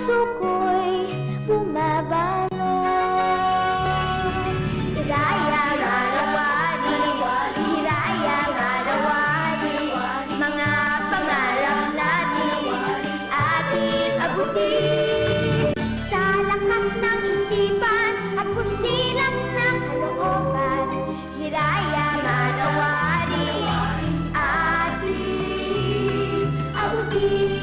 puso ko'y bumabalot. Hiraya nga nawali, hiraya nga nawali, mga pangarap natin ating abutin. Sa lakas ng isipan at pusilang ng kalooban, hiraya nga nawali, ating abutin.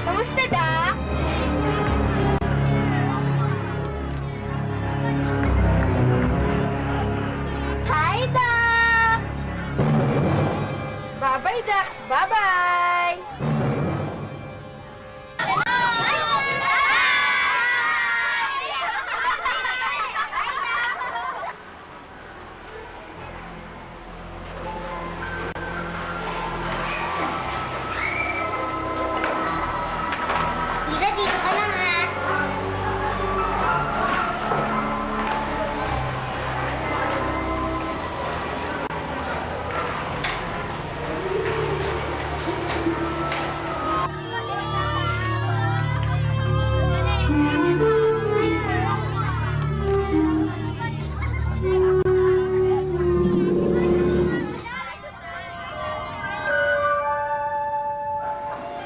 Kamusta, Dak? Hi, Dax! Bye-bye, Dax! Bye-bye! Tira, dito ka lang, ha?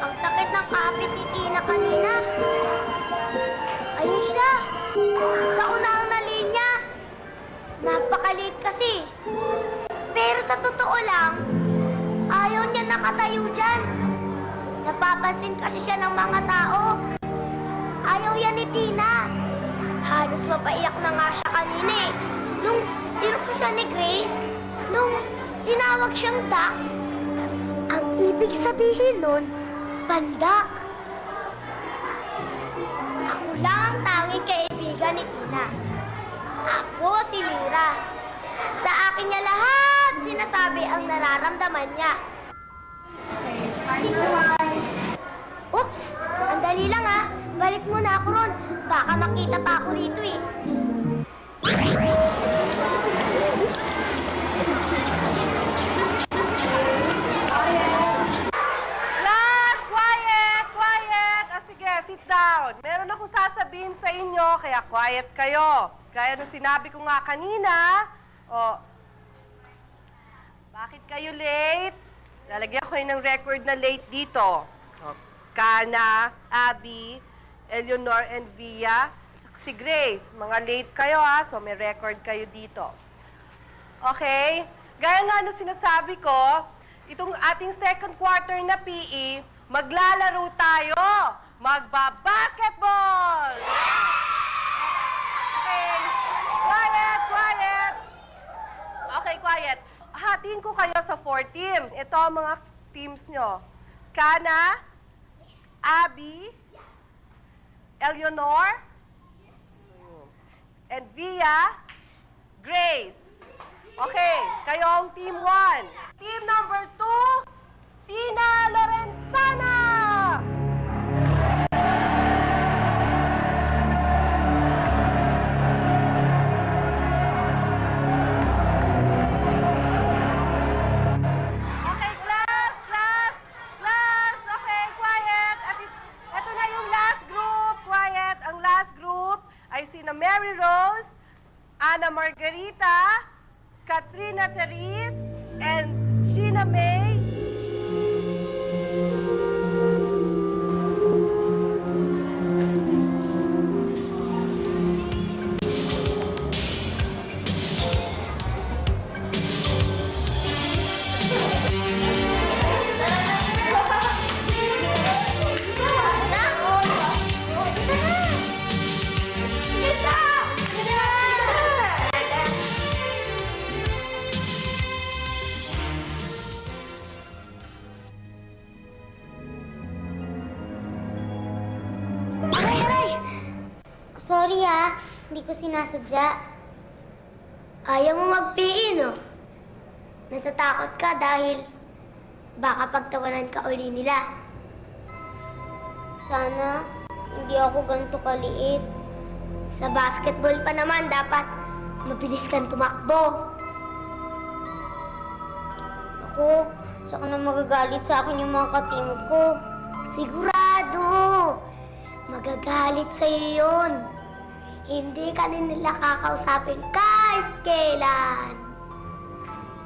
Ang sakit ng kapit ni Tina kanina. Ayun siya. Sa unang na linya. Napakaliit kasi. Pero sa totoo lang, ayaw niya nakatayo dyan. Napapansin kasi siya ng mga tao. Ayaw yan ni Tina. Halos mapaiyak na nga siya kanina eh. Nung tinukso siya ni Grace, nung tinawag siyang Dax, ang ibig sabihin nun, pandak. Ako lang ang tanging kaibigan ni Tina. Ako si Lyra. Sa akin niya lahat sinasabi ang nararamdaman niya. Oops! Ang dali lang ah. Balik muna ako ron. Baka makita pa ako rito eh. Class! Quiet! Quiet! Sige, sit down. Meron akong sasabihin sa inyo, kaya quiet kayo. Gaya nung sinabi ko nga kanina, bakit kayo late? Lalagyan ko kayo ng record na late dito. Kana, Abby, Eleanor, and Via, at si Grace. Mga late kayo ha, so may record kayo dito. Okay? Gaya nga nung sinasabi ko, itong ating second quarter na PE, maglalaro tayo! Magba-basketball! Okay. Quiet! Quiet! Okay, quiet. Hatiin ko kayo sa 4 teams. Ito ang mga teams nyo. Kana, Abby, Eleanor, and Via, Grace. Okay, kayo ang team 1. Team number 2, Tina Lorenzana! Hindi ko sinasadya. Ayaw mo mag-PE, no? Natatakot ka dahil baka pagtawanan ka uli nila. Sana hindi ako ganito kaliit. Sa basketball pa naman, dapat mabilis kang tumakbo. Ako, saka na magagalit sa akin yung mga katimog ko. Sigurado! Magagalit sa'yo yun. Hindi ka nila kakausapin kahit kailan.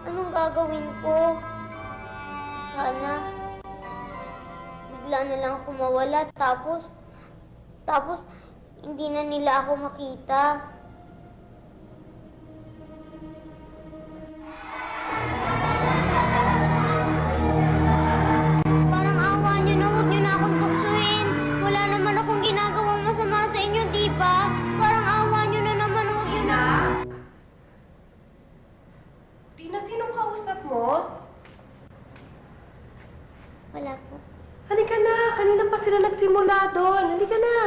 Anong gagawin ko? Sana bigla na lang ako mawala tapos hindi na nila ako makita. Parang awa niyo na, huwag niyo na akong tuksuin. Wala naman akong ginagawang masama sa inyo, di ba? Parang awa niyo na naman, huwag niyo na. Tina, sinong kausap mo? Wala po. Halika na. Kanina pa sila nagsimula doon. Halika na.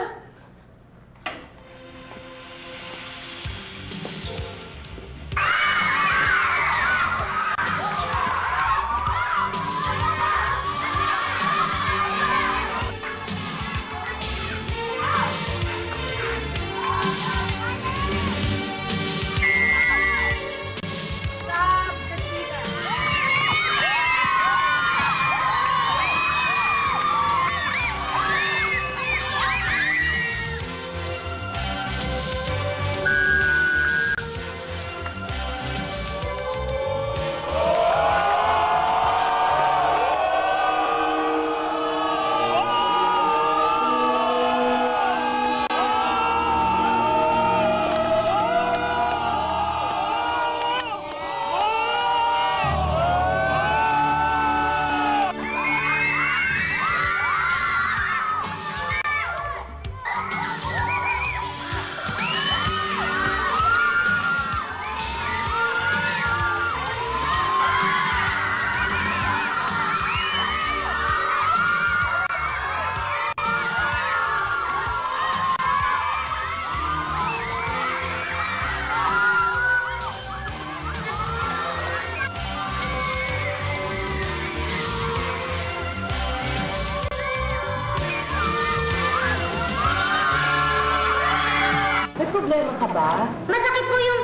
May problema ka ba? Masakit po yung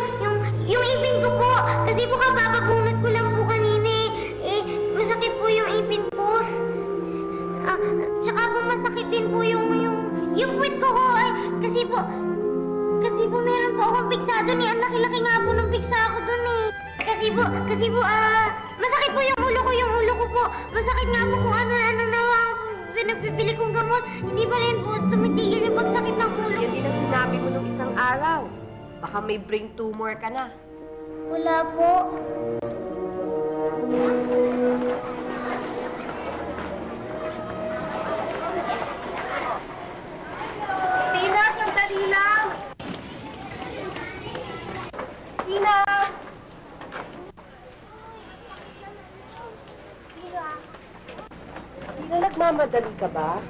ipin ko po. Kasi po kabababunot ko lang po kanina masakit po yung ipin ko. Tsaka po masakit din po yung puwit ko ho. Kasi po meron po akong piksado ni. Ang laki-laki nga po ng piksa ko dun Kasi po, masakit po yung ulo ko po. Masakit nga po kung ano na pinagpipili kong gamot. Hindi pa rin po tumitigil yung pagsakit ng ulo. Yan din ang sinabi mo nung isang araw. Baka may brain tumor ka na. Wala po. Tina, sandali lang! Tina! Tina, nagmamadali ka ba?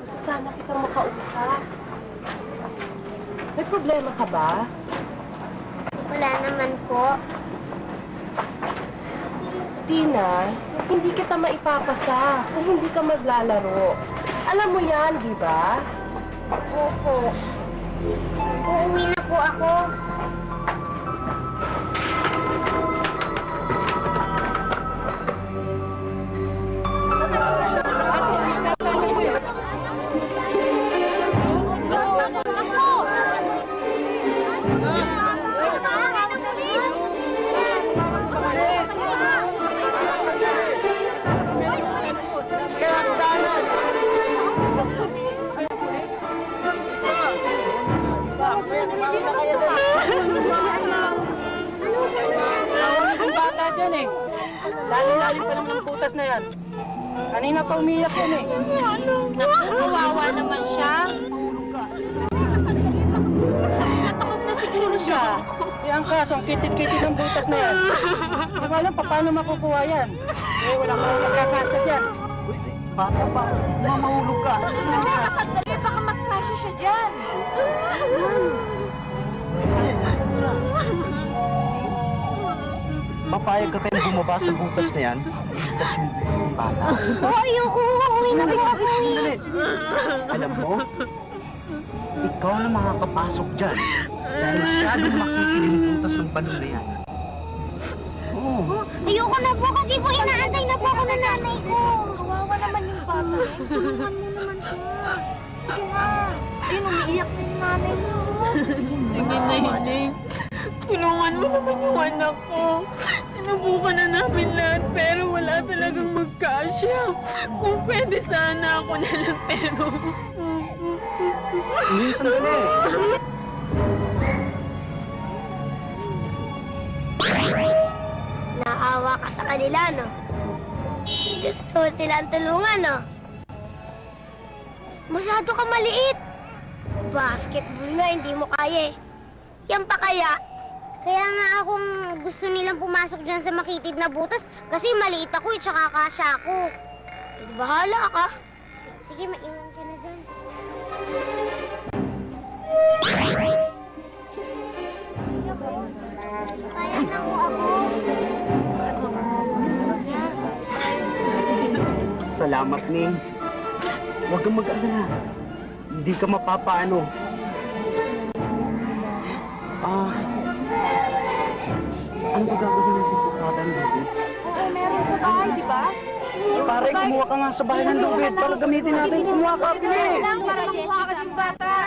Gusto sana kitang makausap. May problema ka ba? Wala naman po. Tina, hindi kita maipapasa kung hindi ka maglalaro. Alam mo yan, di ba? Opo. Uuwi na po ako. Lali-lali pa naman ang butas na yan. Kanina pa umiyak yan eh. Kawawa naman siya. Natakot na siguro siya. Eh, ang kaso, ang kitit-kitit ng butas na yan. Hindi ko alam pa paano makukuha yan. Eh, wala ka magkakasa dyan. Bata pa, mamahulog ka. Sandali, baka magkasya. Kasya siya dyan. Papayag ka tayong bumaba sa butas na yan. Tapos yung bata. Oh, ayoko. Uwi na po ako. Sandali. Alam mo, ikaw na makakapasok dyan. Dahil masyadong makikinig yung butas ng balon na yan. Oh, ayoko na po kasi po inaantay na po ako ng nanay ko. Kawawa naman yung bata. Tulungan mo naman siya. Sige na. Ayun, umiiyak na yung nanay niyo. Sige na, Hining. Tulungan mo naman yung anak ko. Sinubukan na namin lahat pero wala talagang magkasya. Kung pwede sana ako na lang pero... Hindi, sandali. Naawa ka sa kanila, no? Gusto mo silang tulungan, no? Masyado ka maliit. Basketball nga, hindi mo kaya eh. Yan pa kaya? Kaya nga akong gusto nilang pumasok dyan sa makitid na butas kasi maliit ako at saka kasya ako. Di bahala ka. Sige, maiwan ka na dyan. Kaya na po ako. Salamat, Ning. Huwag kang mag-alala. Hindi ka mapapaano. Ano ba gagawin natin kung Father David? Oo, meron sa bahay, di ba? Pare, kumuha ka nga sa bahay ng David para gamitin natin. Kumuha ka, please! Lang para makuha ka ng bata.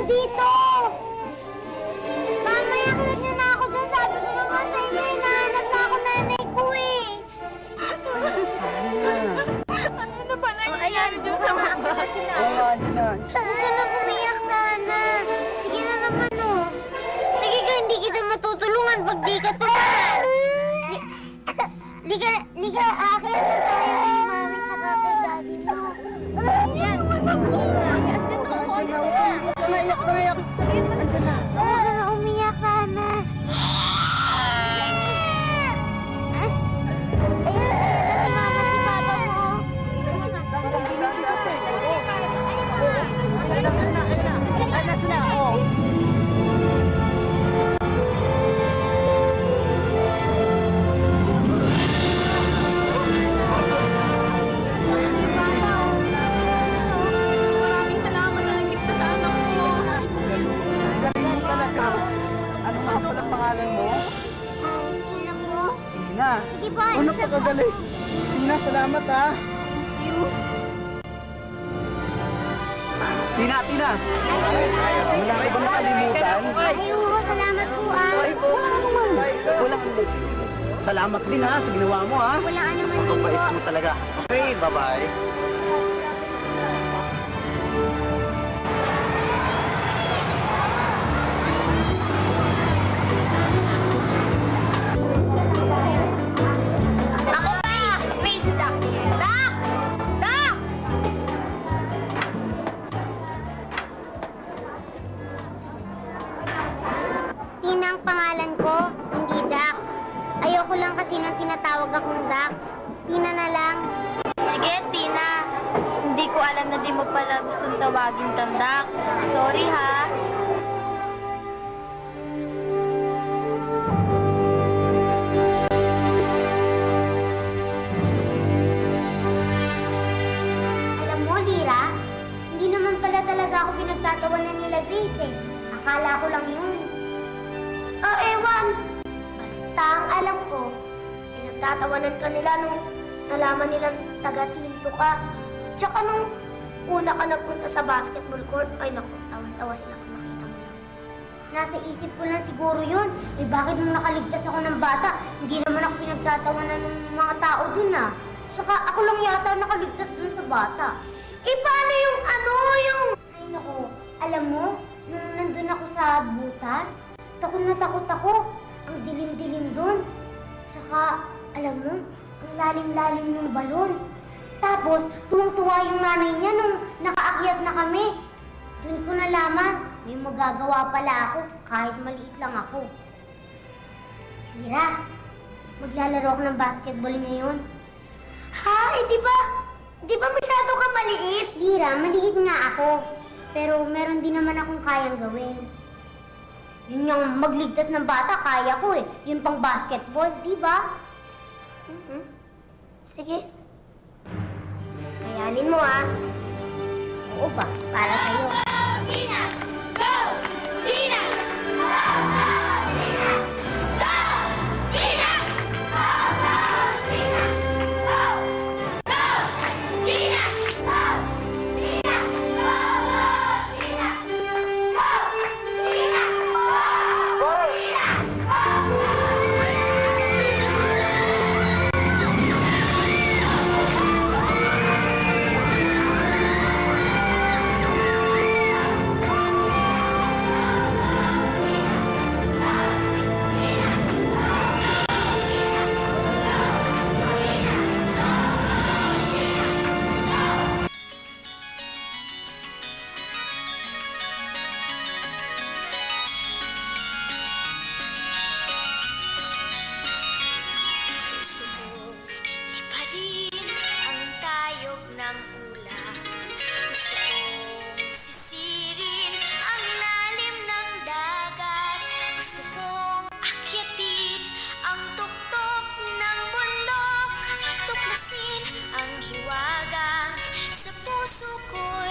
Dito! Mamaya kulat niyo na ako dyan. Sabi ko na nga sa inyo, hinahanap na ako nanay ko eh. Ano na pala nangyayari dyan sa mga Gusto na umiyak na, Ana. Sige na naman oh. Sige ka, hindi kita matutulungan pag di ka tumahan. Liga, akin na tayo kay Mami tsaka kay Daddy mo. Yan. Naiyak. Andiyan na. Umiyak ka na. Nasa mama si papa mo. Ayun na sila. Oh. Maraming salamat na nagligtas sa anak ko. Galing mo talaga. Ano nga pala pangalan mo? Ina po. Tina. Sige ba? Ano pa kadali? Tina, salamat ha. Tina. Wala ka ba nakalimutan? Ay, oo, salamat po Ay, wala naman. Wala ka naman. Salamat din ha sa ginawa mo ha. Wala ka naman din Ang po. bait mo talaga. Okay, bye-bye. Ako pa! Space Duck! Duck! Duck! Tina ang pangalan ko, hindi Dax. Ayoko lang kasi nang tinatawag akong Dax. Tina na lang. Sige, Tina. Hindi ko alam na di mo pala gustong tawagin kang Dax. Sorry, ha? Alam mo, Lira, hindi naman pala talaga ako pinagtatawanan nila Grace eh. Akala ko lang yun. Ewan. Basta ang alam ko, pinagtatawanan ka nila nung nalaman nilang taga-tinto ka. Tsaka nung una ka nagpunta sa basketball court, ay naku, tawan-tawa sila kung nakita mo lang. Nasa isip ko lang siguro yun. Eh bakit nung nakaligtas ako ng bata, hindi naman ako pinagtatawanan ng mga tao dun ah. Saka ako lang yata nakaligtas dun sa bata. Eh paano yung yung... Ay naku, alam mo, nung nandun ako sa butas, takot na takot ako. Ang dilim-dilim dun. Saka, alam mo, ang lalim-lalim ng balon. Tapos, tuwang-tuwa yung nanay niya nung nakaakyat na kami. Doon ko nalaman, may magagawa pala ako kahit maliit lang ako. Kira, maglalaro ako ng basketball ngayon. Ha? Eh, di ba masyado ka maliit? Kira, maliit nga ako. Pero meron din naman akong kayang gawin. Yun yung magligtas ng bata, kaya ko eh. Yun pang basketball, di ba? Sige. Kayanin mo ah. Oo ba? Para sa'yo. Tina! Go! Tina! Go! Tina! Go! Tina! Go! Tina! Go! Go! Tina! Go! Tina! Go! Tina! Go! Tina! Gusto kong iparin ang tayog ng ulan. Gusto kong sisirin ang ilalim ng dagat. Gusto kong akyatin ang tuktok ng bundok. Tuklasin ang hiwagang sa puso ko